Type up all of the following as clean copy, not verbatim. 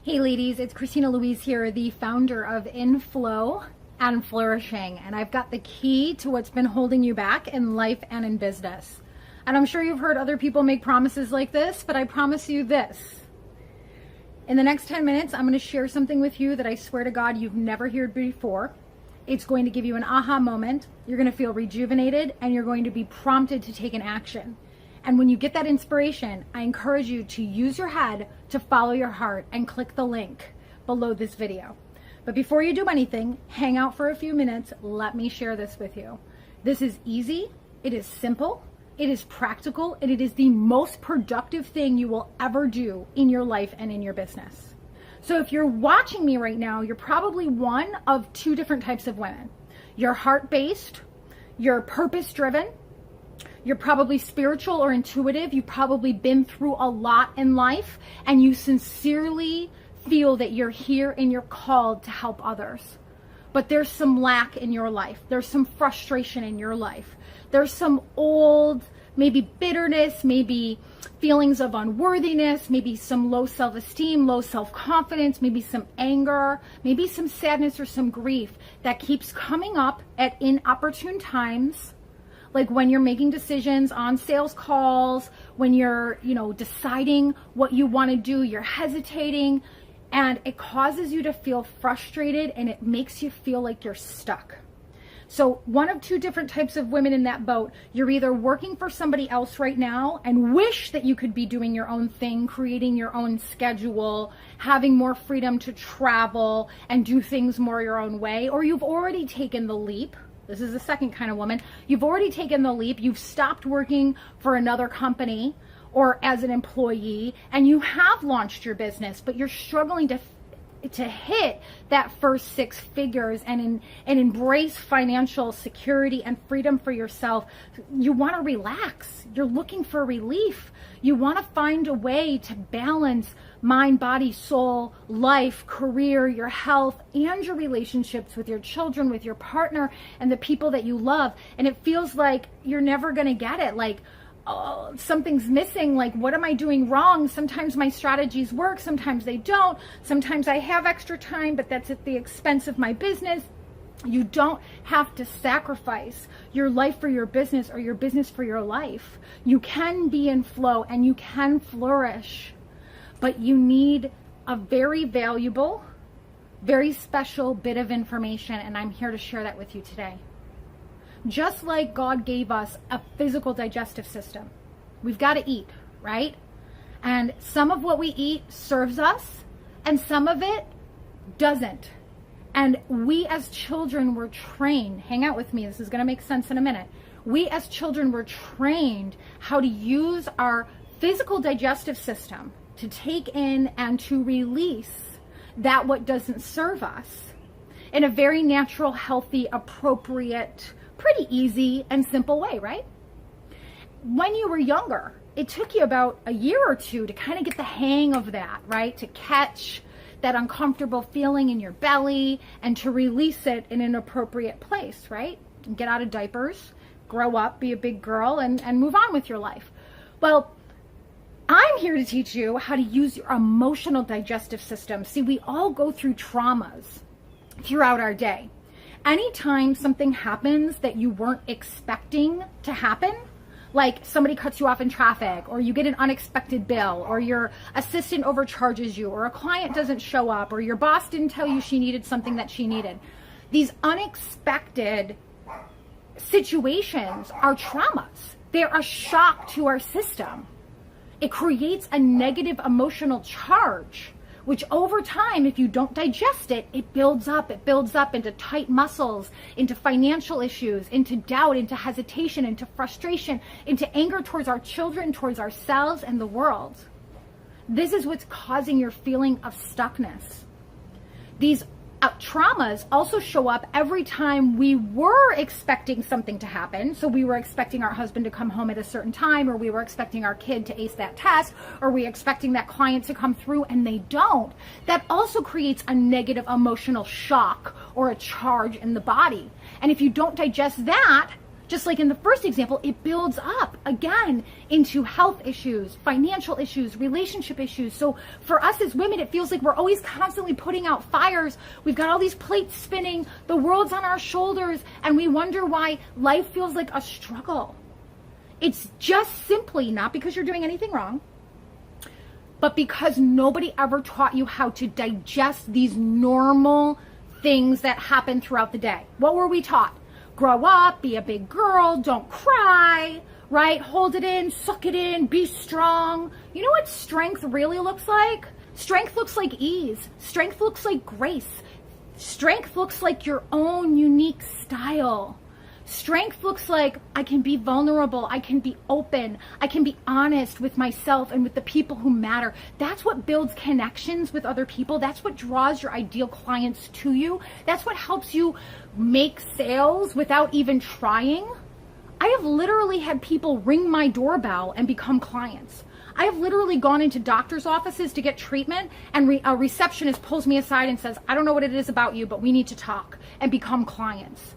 Hey ladies, it's Christina Louise here, the founder of Inflow and Flourishing, and I've got the key to what's been holding you back in life and in business. And I'm sure you've heard other people make promises like this, but I promise you this. In the next 10 minutes, I'm going to share something with you that I swear to God you've never heard before. It's going to give you an aha moment. You're going to feel rejuvenated, and you're going to be prompted to take an action. And when you get that inspiration, I encourage you to use your head to follow your heart and click the link below this video. But before you do anything, hang out for a few minutes. Let me share this with you. This is easy. It is simple. It is practical. And it is the most productive thing you will ever do in your life and in your business. So if you're watching me right now, you're probably one of two different types of women. You're heart-based. You're purpose-driven. You're probably spiritual or intuitive. You've probably been through a lot in life, and you sincerely feel that you're here and you're called to help others. But there's some lack in your life. There's some frustration in your life. There's some old, maybe bitterness, maybe feelings of unworthiness, maybe some low self-esteem, low self-confidence, maybe some anger, maybe some sadness or some grief that keeps coming up at inopportune times. Like when you're making decisions on sales calls, when you're, deciding what you want to do, you're hesitating, and it causes you to feel frustrated and it makes you feel like you're stuck. So one of two different types of women in that boat. You're either working for somebody else right now and wish that you could be doing your own thing, creating your own schedule, having more freedom to travel and do things more your own way, or you've already taken the leap. This is the second kind of woman. You've already taken the leap. You've stopped working for another company or as an employee, and you have launched your business, but you're struggling to hit that first six figures and embrace financial security and freedom for yourself. You want to relax. You're looking for relief. You want to find a way to balance mind, body, soul, life, career, your health, and your relationships with your children, with your partner, and the people that you love. And it feels like you're never going to get it. Like, oh, something's missing. Like, what am I doing wrong? Sometimes my strategies work. Sometimes they don't. Sometimes I have extra time, but that's at the expense of my business. You don't have to sacrifice your life for your business or your business for your life. You can be in flow and you can flourish, but you need a very valuable, very special bit of information, and I'm here to share that with you today. Just like God gave us a physical digestive system, we've got to eat, right? And some of what we eat serves us and some of it doesn't. And we as children were trained, hang out with me, this is going to make sense in a minute. We as children were trained how to use our physical digestive system to take in and to release that what doesn't serve us in a very natural, healthy, appropriate, pretty easy and simple way, right? When you were younger, it took you about a year or two to kind of get the hang of that, right? To catch that uncomfortable feeling in your belly and to release it in an appropriate place, right? Get out of diapers, grow up, be a big girl, and move on with your life. Well, I'm here to teach you how to use your emotional digestive system. See, we all go through traumas throughout our day. Anytime something happens that you weren't expecting to happen, like somebody cuts you off in traffic, or you get an unexpected bill, or your assistant overcharges you, or a client doesn't show up, or your boss didn't tell you she needed something that she needed. These unexpected situations are traumas. They're a shock to our system. It creates a negative emotional charge, which over time, if you don't digest it, it builds up into tight muscles, into financial issues, into doubt, into hesitation, into frustration, into anger towards our children, towards ourselves and the world. This is what's causing your feeling of stuckness. These traumas also show up every time we were expecting something to happen. So we were expecting our husband to come home at a certain time, or we were expecting our kid to ace that test, or we were expecting that client to come through and they don't. That also creates a negative emotional shock or a charge in the body. And if you don't digest that, Just like in the first example, it builds up again into health issues, financial issues, relationship issues. So for us as women, it feels like we're always constantly putting out fires. We've got all these plates spinning, the world's on our shoulders, and we wonder why life feels like a struggle. It's just simply not because you're doing anything wrong, but because nobody ever taught you how to digest these normal things that happen throughout the day. What were we taught? Grow up, be a big girl, don't cry, right? Hold it in, suck it in, be strong. You know what strength really looks like? Strength looks like ease. Strength looks like grace. Strength looks like your own unique style. Strength looks like I can be vulnerable, I can be open, I can be honest with myself and with the people who matter. That's what builds connections with other people. That's what draws your ideal clients to you. That's what helps you make sales without even trying. I have literally had people ring my doorbell and become clients. I have literally gone into doctor's offices to get treatment, and a receptionist pulls me aside and says, I don't know what it is about you, but we need to talk, and become clients.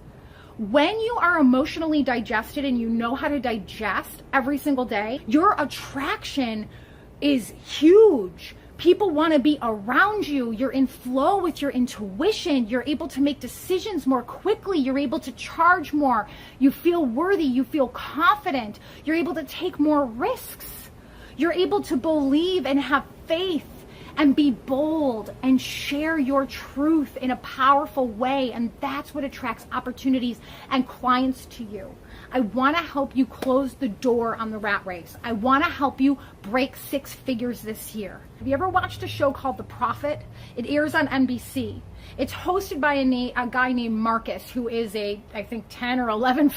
When you are emotionally digested and you know how to digest every single day, your attraction is huge. People want to be around you. You're in flow with your intuition. You're able to make decisions more quickly. You're able to charge more. You feel worthy. You feel confident. You're able to take more risks. You're able to believe and have faith and be bold and share your truth in a powerful way. And that's what attracts opportunities and clients to you. I want to help you close the door on the rat race. I want to help you break 6 figures this year. Have you ever watched a show called The Profit? It airs on NBC. It's hosted by a guy named Marcus, who is I think 10 or 11,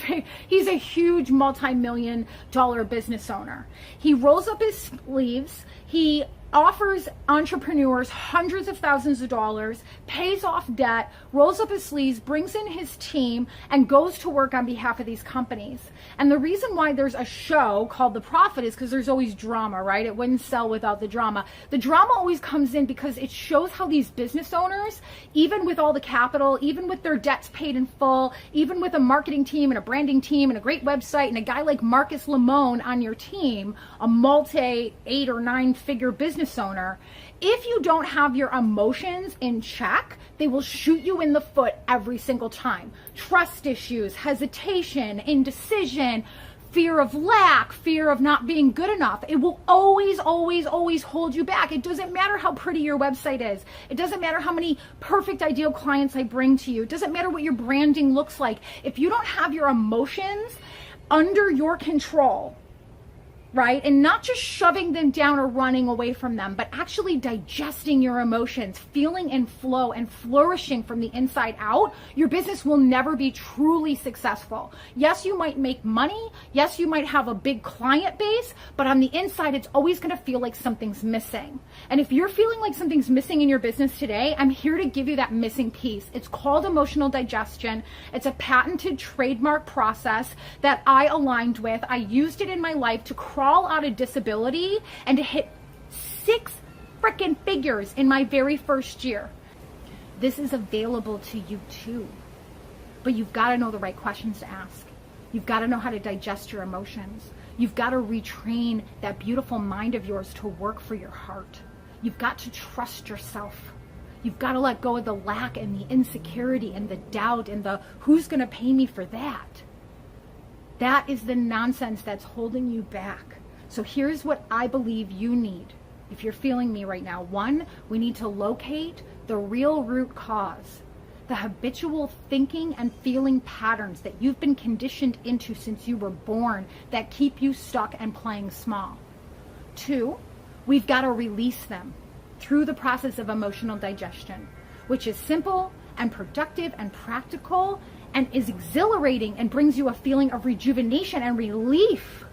he's a huge multi-million-dollar business owner. He rolls up his sleeves, he offers entrepreneurs hundreds of thousands of dollars, pays off debt, rolls up his sleeves, brings in his team, and goes to work on behalf of these companies. And the reason why there's a show called The Profit is because there's always drama, right? It wouldn't sell without the drama. The drama always comes in because it shows how these business owners, even with all the capital, even with their debts paid in full, even with a marketing team and a branding team and a great website and a guy like Marcus Lemon on your team, a multi-8 or 9 figure business owner, if you don't have your emotions in check, they will shoot you in the foot every single time. Trust issues, hesitation, indecision, fear of lack, fear of not being good enough. It will always, always, always hold you back. It doesn't matter how pretty your website is. It doesn't matter how many perfect ideal clients I bring to you. It doesn't matter what your branding looks like. If you don't have your emotions under your control, right? And not just shoving them down or running away from them, but actually digesting your emotions, feeling in flow and flourishing from the inside out, your business will never be truly successful. Yes, you might make money. Yes, you might have a big client base, but on the inside, it's always going to feel like something's missing. And if you're feeling like something's missing in your business today, I'm here to give you that missing piece. It's called emotional digestion. It's a patented trademark process that I aligned with. I used it in my life to crawl out of disability and to hit 6 freaking figures in my very first year. This is available to you too. But you've got to know the right questions to ask. You've got to know how to digest your emotions. You've got to retrain that beautiful mind of yours to work for your heart. You've got to trust yourself. You've got to let go of the lack and the insecurity and the doubt and the who's going to pay me for that. That is the nonsense that's holding you back. So here's what I believe you need. If you're feeling me right now, 1, we need to locate the real root cause, the habitual thinking and feeling patterns that you've been conditioned into since you were born that keep you stuck and playing small. 2, we've got to release them through the process of emotional digestion, which is simple and productive and practical and is exhilarating and brings you a feeling of rejuvenation and relief.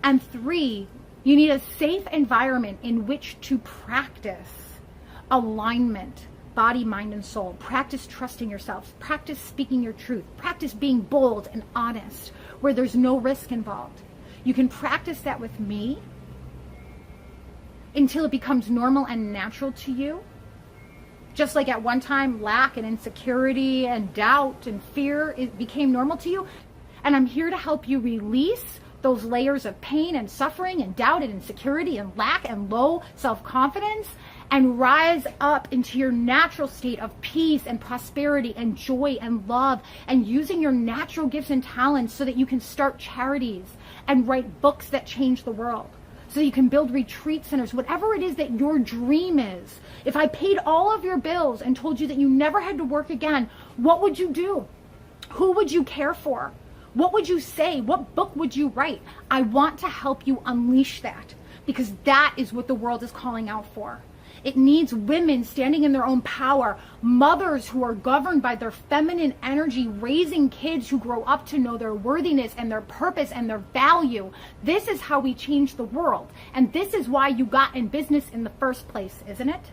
And 3, you need a safe environment in which to practice alignment, body, mind, and soul. Practice trusting yourself. Practice speaking your truth. Practice being bold and honest where there's no risk involved. You can practice that with me until it becomes normal and natural to you. Just like at one time, lack and insecurity and doubt and fear, it became normal to you. And I'm here to help you release those layers of pain and suffering and doubt and insecurity and lack and low self-confidence and rise up into your natural state of peace and prosperity and joy and love, and using your natural gifts and talents so that you can start charities and write books that change the world, so you can build retreat centers, whatever it is that your dream is. If I paid all of your bills and told you that you never had to work again, what would you do? Who would you care for? What would you say? What book would you write? I want to help you unleash that, because that is what the world is calling out for. It needs women standing in their own power, mothers who are governed by their feminine energy, raising kids who grow up to know their worthiness and their purpose and their value. This is how we change the world. And this is why you got in business in the first place, isn't it?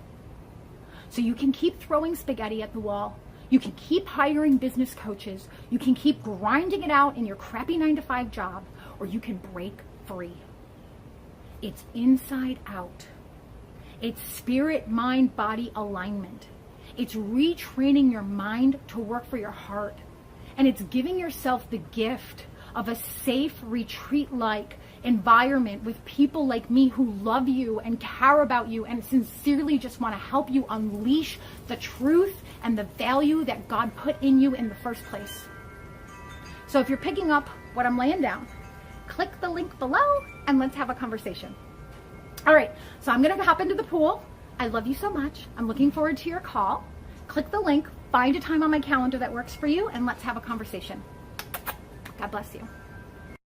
So you can keep throwing spaghetti at the wall. You can keep hiring business coaches. You can keep grinding it out in your crappy 9-to-5 job, or you can break free. It's inside out. It's spirit, mind, body alignment. It's retraining your mind to work for your heart. And it's giving yourself the gift of a safe, retreat-like environment with people like me who love you and care about you and sincerely just want to help you unleash the truth and the value that God put in you in the first place. So if you're picking up what I'm laying down, click the link below and let's have a conversation. All right, so I'm gonna hop into the pool. I love you so much. I'm looking forward to your call. Click the link, find a time on my calendar that works for you, and let's have a conversation. God bless you.